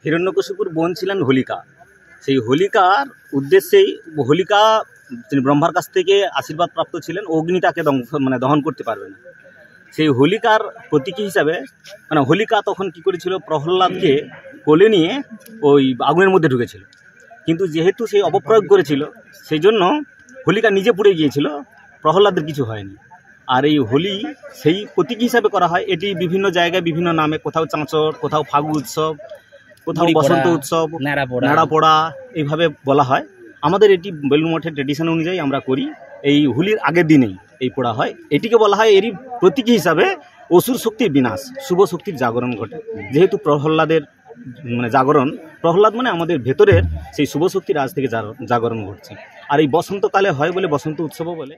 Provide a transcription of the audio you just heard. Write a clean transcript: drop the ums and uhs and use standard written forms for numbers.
হিরণ্যকশিপুর বোন ছিলেন হোলিকা। সেই হোলিকার উদ্দেশ্যেই হোলিকা তিনি ব্রহ্মার কাছ থেকে আশীর্বাদ প্রাপ্ত ছিলেন, অগ্নি তাকে দহন করতে পারবে না। সেই হোলিকার প্রতীকী হিসাবে হোলিকা তখন কি করেছিল, প্রহ্লাদকে কোলে নিয়ে ওই আগুনের মধ্যে ঢুকেছিল, কিন্তু যেহেতু সেই অপপ্রয়োগ করেছিল সেই জন্য হোলিকা নিজে পুড়ে গিয়েছিল, প্রহ্লাদের কিছু হয়নি। আর এই হোলি সেই প্রতীকী হিসাবে করা হয়। এটি বিভিন্ন জায়গায় বিভিন্ন নামে, কোথাও চাঁচর, কোথাও ফাগু উৎসব, কোথাও বসন্ত উৎসব, নাড়াপোড়া এইভাবে বলা হয়। আমাদের এটি বেলুড় মঠের ট্রেডিশন অনুযায়ী আমরা করি। এই হোলির আগের দিনেই এই পোড়া হয়। এটিকে বলা হয় এরই প্রতীকী হিসাবে অসুর শক্তির বিনাশ, শুভ শক্তির জাগরণ ঘটে। যেহেতু প্রহ্লাদের জাগরণ, প্রহ্লাদ আমাদের ভেতরের সেই শুভ শক্তির আজ থেকে জাগরণ ঘটছে। আর এই বসন্তকালে হয় বলে বসন্ত উৎসবও বলে।